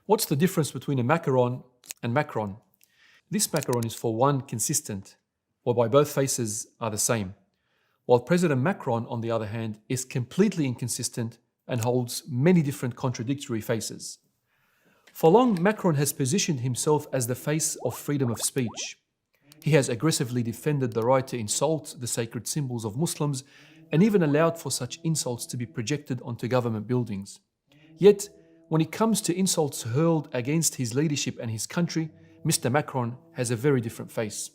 What's the difference between a Makaron and Makron? This Makaron is for one consistent, whereby both faces are the same, while President Makron, on the other hand, is completely inconsistent and holds many different contradictory faces. For long, Makron has positioned himself as the face of freedom of speech. He has aggressively defended the right to insult the sacred symbols of Muslims and even allowed for such insults to be projected onto government buildings. Yet, when it comes to insults hurled against his leadership and his country, Mr. Makron has a very different face.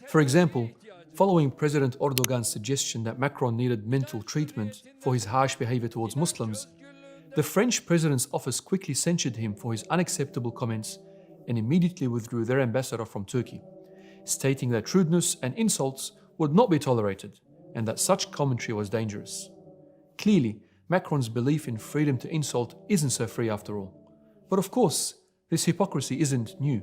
For example, following President Erdogan's suggestion that Makron needed mental treatment for his harsh behavior towards Muslims, the French president's office quickly censured him for his unacceptable comments and immediately withdrew their ambassador from Turkey, stating that rudeness and insults would not be tolerated and that such commentary was dangerous. Clearly, Makron's belief in freedom to insult isn't so free after all. But of course, this hypocrisy isn't new.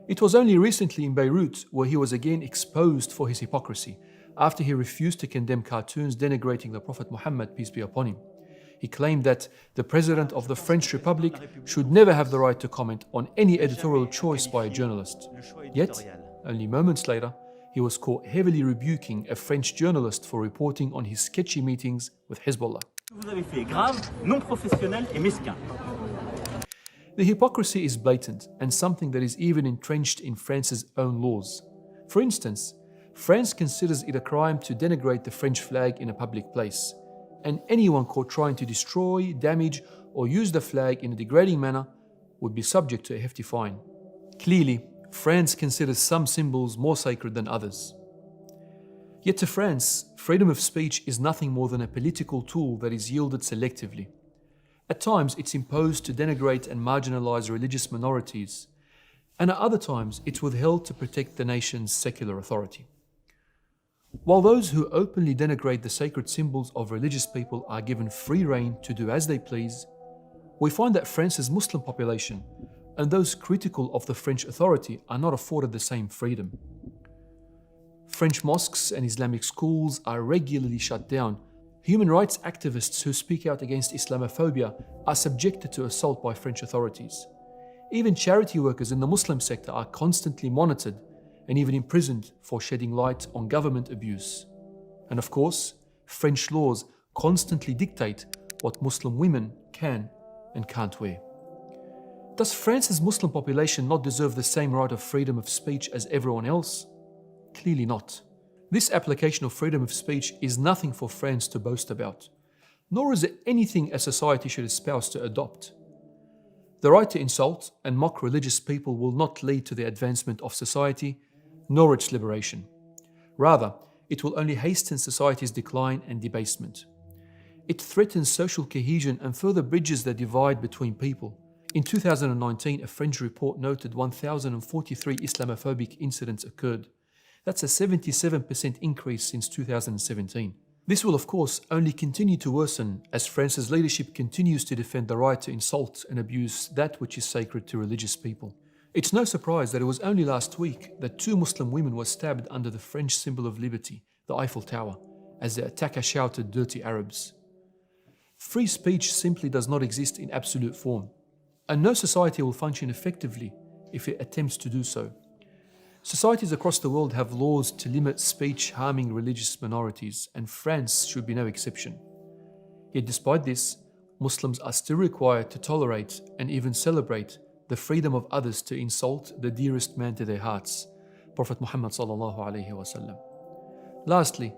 It was only recently in Beirut where he was again exposed for his hypocrisy after he refused to condemn cartoons denigrating the Prophet Muhammad, peace be upon him. He claimed that the President of the French Republic should never have the right to comment on any editorial choice by a journalist. Yet, only moments later, he was caught heavily rebuking a French journalist for reporting on his sketchy meetings with Hezbollah. The hypocrisy is blatant and something that is even entrenched in France's own laws. For instance, France considers it a crime to denigrate the French flag in a public place, and anyone caught trying to destroy, damage, or use the flag in a degrading manner would be subject to a hefty fine. Clearly, France considers some symbols more sacred than others. Yet to France, freedom of speech is nothing more than a political tool that is yielded selectively. At times, it's imposed to denigrate and marginalize religious minorities, and at other times, it's withheld to protect the nation's secular authority. While those who openly denigrate the sacred symbols of religious people are given free rein to do as they please, we find that France's Muslim population and those critical of the French authority are not afforded the same freedom. French mosques and Islamic schools are regularly shut down. Human rights activists who speak out against Islamophobia are subjected to assault by French authorities. Even charity workers in the Muslim sector are constantly monitored and even imprisoned for shedding light on government abuse. And of course, French laws constantly dictate what Muslim women can and can't wear. Does France's Muslim population not deserve the same right of freedom of speech as everyone else? Clearly not. This application of freedom of speech is nothing for France to boast about, nor is it anything a society should espouse to adopt. The right to insult and mock religious people will not lead to the advancement of society, nor its liberation. Rather, it will only hasten society's decline and debasement. It threatens social cohesion and further bridges the divide between people. In 2019, a French report noted 1,043 Islamophobic incidents occurred. That's a 77% increase since 2017. This will of course only continue to worsen as France's leadership continues to defend the right to insult and abuse that which is sacred to religious people. It's no surprise that it was only last week that 2 Muslim women were stabbed under the French symbol of liberty, the Eiffel Tower, as the attacker shouted "dirty Arabs." Free speech simply does not exist in absolute form, and no society will function effectively if it attempts to do so. Societies across the world have laws to limit speech harming religious minorities, and France should be no exception. Yet despite this, Muslims are still required to tolerate and even celebrate the freedom of others to insult the dearest man to their hearts, Prophet Muhammad sallallahu alaihi wasallam. Lastly,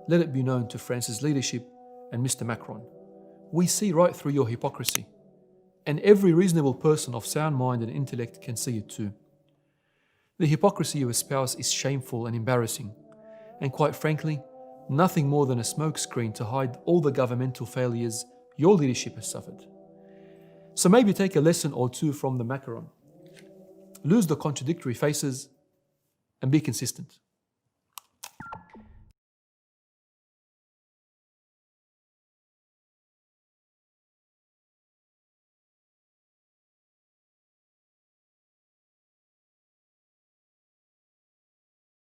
let it be known to France's leadership and Mr. Makron, we see right through your hypocrisy, and every reasonable person of sound mind and intellect can see it too. The hypocrisy you espouse is shameful and embarrassing, and quite frankly, nothing more than a smokescreen to hide all the governmental failures your leadership has suffered. So maybe take a lesson or two from the Makaron. Lose the contradictory faces and be consistent.